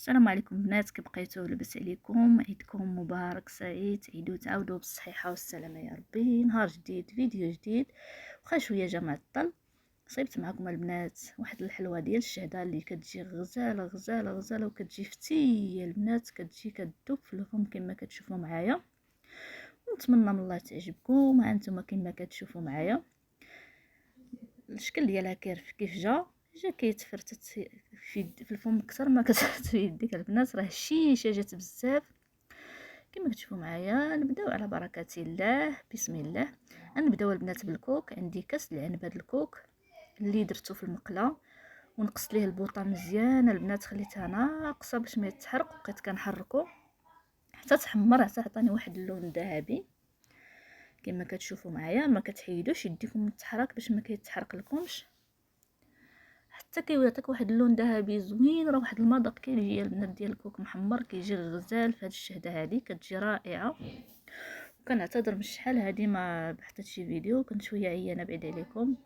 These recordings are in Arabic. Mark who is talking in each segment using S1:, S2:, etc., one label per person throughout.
S1: السلام عليكم بنات، كي بقيتو لاباس عليكم؟ عيدكم مبارك سعيد، تعيدوا تعاودوا بالصحيحه والسلامه يا ربي. نهار جديد، فيديو جديد. واخا شويه جا معطل، صيبت معكم البنات واحد الحلوه ديال الشهده اللي كتجي غزاله غزاله غزاله وكتجي فتيه البنات، كتجي كتذوب في الفم كما كتشوفوا معايا. ونتمنى من الله تعجبكم. ها انتم كما كتشوفوا معايا الشكل ديالها كيف جا كيتفرتت في الفم اكثر ما كتحط في يديك البنات. راه الشيشه جات بزاف كما كتشوفوا معايا. نبداو على بركه الله، بسم الله. غنبداو البنات بالكوك. عندي كاس العنب، هذا الكوك اللي درتو في المقله ونقصت ليه البوطه مزيان البنات، خليتها ناقصه باش ما يتحرق، بقيت كنحركو حتى تحمر، حتى عطاني واحد اللون ذهبي كما كتشوفوا معايا. ما كتحيدوش يديكم من التحرك باش ما كيتحرق لكمش، حتى كيعطيك واحد اللون ذهبي زوين. راه واحد المذاق كيجي البنات ديال الكوك محمر، كيجي غزال في هاد الشهده هذه، كتجي رائعه. وكنعتذر من شحال هذه ما بحثت شي فيديو، كنت شويه عيانه بعيد عليكم،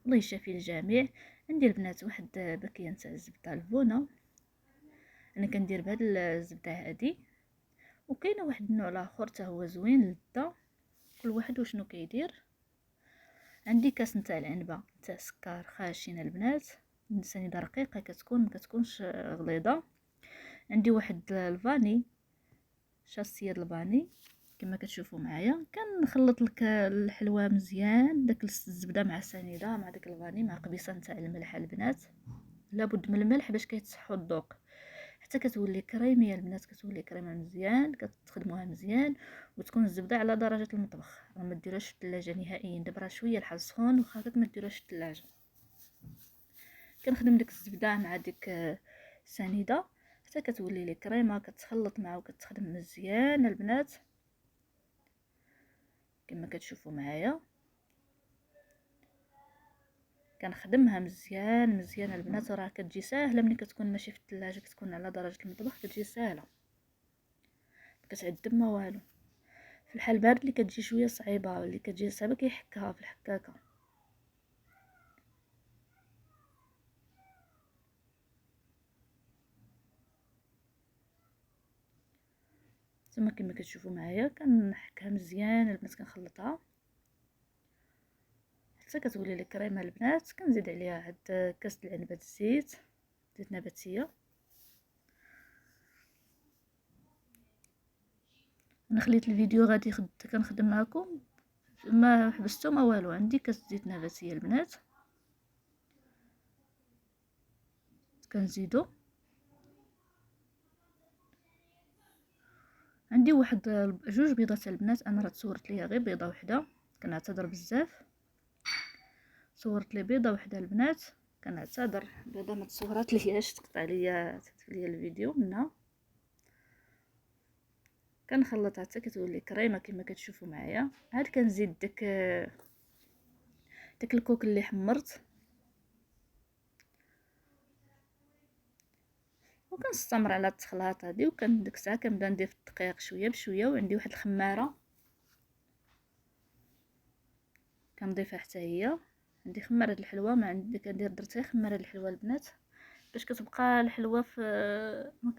S1: الله يشافي الجميع. عندي البنات واحد باكيه نتاع الزبده الفونه، انا كندير بهاد الزبده هذه. وكاينه واحد النوع الاخر حتى هو زوين لذة، كل واحد وشنو كيدير. عندي كاس نتاع العنبه نتاع سكر خاشن البنات، سنيده رقيقه كتكون، ما كتكونش غليظه. عندي واحد الفاني، شاسيه الفاني كما كتشوفوا معايا. كنخلط لك الحلوى مزيان، داك الزبده مع السنيده مع داك الفاني مع قبيصه نتاع الملح البنات. لابد من الملح باش كيتصحوا الذوق، حتى كتولي كريميه البنات، كتولي كريمه مزيان. كتخدموها مزيان وتكون الزبده على درجه المطبخ، راه ما ديروهاش في الثلاجه نهائيا. دابا راه شويه الحال سخون وخا ما ديروهاش في الثلاجه. كنخدم ديك الزبده مع ديك السنيده حتى كتولي لي كريمه، كتخلط معها وكتخدم مزيان البنات كما كتشوفوا معايا. كنخدمها مزيان مزيان البنات، راه كتجي ساهله ملي كتكون ماشي في الثلاجه، كتكون على درجه المطبخ، كتجي ساهله كتعذب ما والو. في الحال بارد اللي كتجي شويه صعيبه، اللي كتجي صعيبه كيحكها في الحكاكه. ثم كما كتشوفوا معايا كنحكها مزيان البنات، كنخلطها حتى كتولي لي كريمه البنات. كنزيد عليها عاد كاس العنبه الزيت، زيت نباتيه. انا خليت الفيديو غادي كنخدم معكم، ما حبستو ما والو. عندي كاس زيت نباتيه البنات كنزيدو. عندي واحد جوج بيضات البنات، انا راه تصورت ليا غير بيضه وحده، كنعتذر بزاف. صورت لي بيضه وحده البنات، كنعتذر. بيضه ما تصورات لياش، تقطع ليا تحت ليا الفيديو منها. كنخلطها حتى كتولي كريمه كما كتشوفوا معايا. عاد كنزيد داك الكوك اللي حمرت، وكنستمر على التخلاط هذه. وكان ديك الساعه كنبدا نضيف الدقيق شويه بشويه. وعندي واحد الخماره كنضيفها حتى هي. عندي خماره الحلوى، ما عندي كندير درتها خماره الحلوى البنات باش كتبقى الحلوى في ما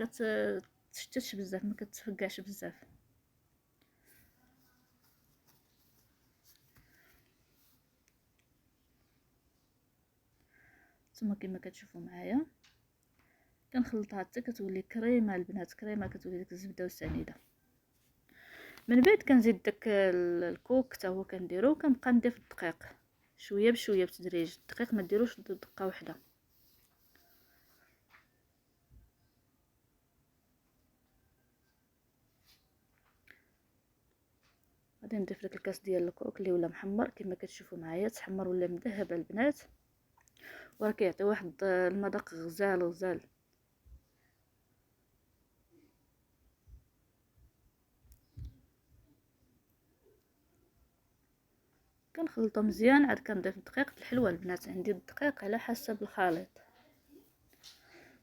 S1: كتشتتش بزاف، ما كتفقعش بزاف. ثم كما كتشوفوا معايا كنخلطها حتى كتولي كريمه البنات، كريمه كتولي ديك الزبده والسنيده. من بعد كنزيد داك الكوك حتى هو كنديرو، كنبقى نضيف الدقيق شويه بشويه بتدريج. الدقيق ما ديروش دقه واحده. غادي نضيف داك الكاس ديال الكوك اللي ولا محمر كما كتشوفوا معايا، تحمر ولا مذهب البنات، وراه كيعطي واحد المذاق غزال غزال. كنخلطو مزيان. عاد كنضيف الدقيق. الحلوى البنات عندي الدقيق على حسب الخليط،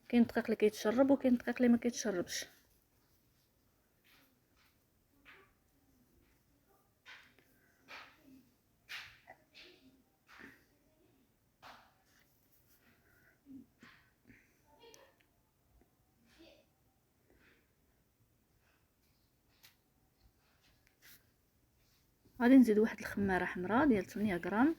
S1: كاين الدقيق اللي كيتشرب وكاين الدقيق اللي ما كيتشربش. غادي نزيد واحد الخماره حمراء ديال 8 غرام،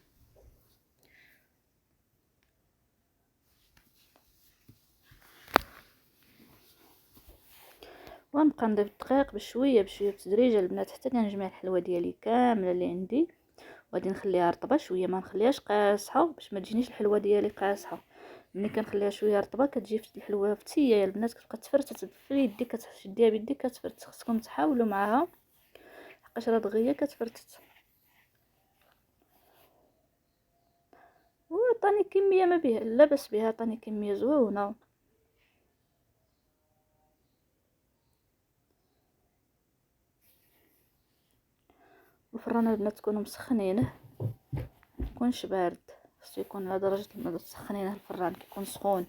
S1: ونبقى نضيف الدقيق بشويه بشويه بتدريج البنات حتى كنجمع الحلوه ديالي كامله اللي عندي. وغادي نخليها رطبه شويه، ما نخليهاش قاصحه باش ما تجينيش الحلوه ديالي قاصحه. ملي كنخليها شويه رطبه كتجي الحلوه فتيه يا البنات، كتبقى تفرتت في يديك، كتشديها بيديك كتفرت. خصكم تحاولوا معاها حقاش راه دغيا كتفرتت. وعطاني كميه ما بها لا باس بها، عطاني كميه زوينه. الفران البنات تكونوا مسخنينه، ميكونش بارد، خصو يكون على درجه تسخنينه الفران كيكون سخون.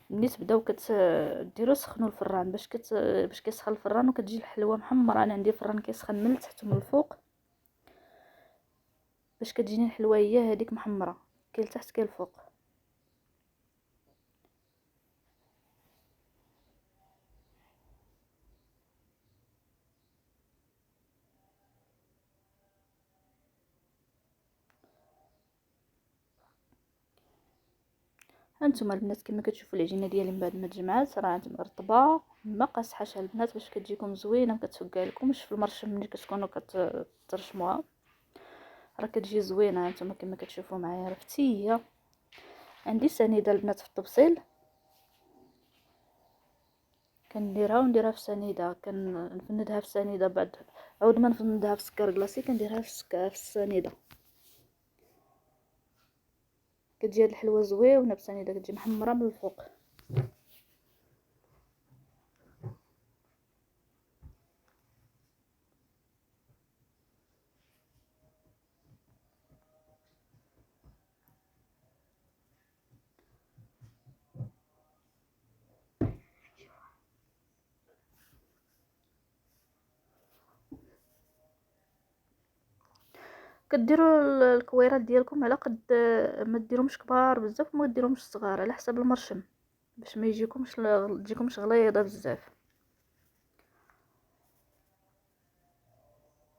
S1: ملي تبداو كديروا سخنوا الفران باش كيسخن الفران وكتجي الحلوه محمره. انا عندي الفران كيسخن من التحت ومن الفوق باش كتجيني الحلوه هي هذيك محمره، كاين التحت كاين الفوق. هانتوما البنات كما كتشوفوا العجينه ديالي من بعد ما تجمعات راه رطبه ما قاصحاش البنات باش كتجيكم زوينه، ما كتفكع لكمش في المرشم ملي كتكونوا كترشموها، راه كتجي زوينه. هانتوما كما كتشوفوا معايا راه فتيه. عندي سنيده البنات في الطبسيل كنديرها في سنيده، كنفندها في سنيده، بعد عود ما نفندها في سكر كلاصي كنديرها في السنيده. كتجي هاد الحلوه زوينه بسنيده، كتجي محمره من الفوق. كديروا الكويرات ديالكم على قد، ما ديروهمش كبار بزاف وما ديروهمش صغار، على حسب المرشم باش ما تجيكمش غليظه بزاف.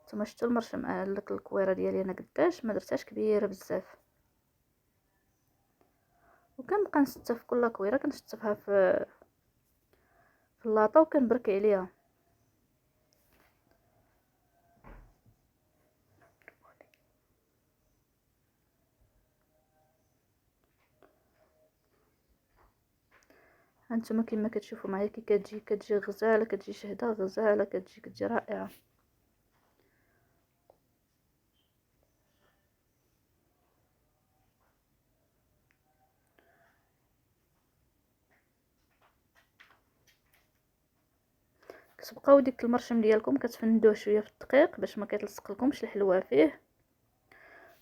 S1: نتوما شفتوا المرشم لك الكويره ديالي انا قداش ما درتهاش كبيره بزاف. وكنبقى نستف كل كويره كنشطفها في اللاطه وكنبرك عليها. هانتوما كما كتشوفوا معايا كي كتجي غزاله، كتجي شهده غزاله، كتجي رائعه. كتبقاو ديك المرشم ديالكم كتفندوه شويه في الدقيق باش ما كيتلصق لكمش الحلوه فيه،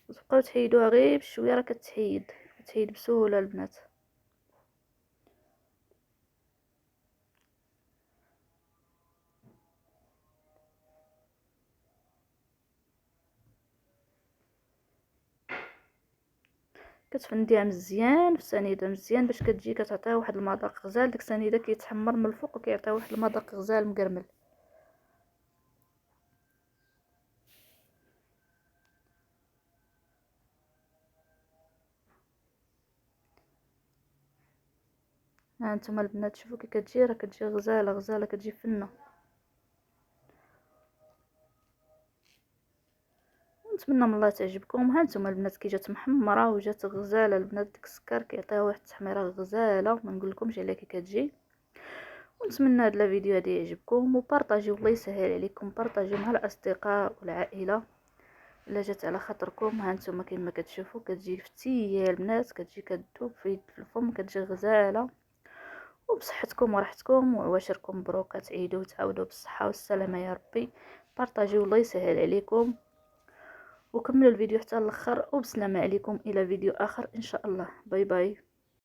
S1: وتبقاو تحيدوها غير بشويه، راه كتحيد بسهوله البنات. كتفنديها مزيان في سنيده مزيان باش كتجي كتعطيها واحد المذاق غزال. ديك السنيده كيتحمر من الفوق وكيعطي واحد المذاق غزال مقرمل. ها انتما البنات شوفوا كي كتجي، راه كتجي غزاله غزاله، كتجي فنه. نتمنى من الله تعجبكم. ها انتما البنات كي جات محمره وجات غزاله البنات، ديك السكر كيعطيها واحد التحميره غزاله ما نقول لكمش عليها كي كتجي. ونتمنى هاد الفيديو هذا يعجبكم، وبارطاجيو الله يسهل عليكم، بارطاجيو مع الاصدقاء والعائله الا جات على خاطركم. ها انتما كما كتشوفوا كتجي فتيه البنات، كتجي كتذوب في الفم، كتجي غزاله. وبصحتكم وراحتكم وعواشركم مبروكه، تعيدوا وتعاودوا بالصحه والسلامه يا ربي. بارطاجيو الله يسهل عليكم، وكملوا الفيديو حتى الاخر، وبسلامه عليكم الى فيديو اخر ان شاء الله. باي باي.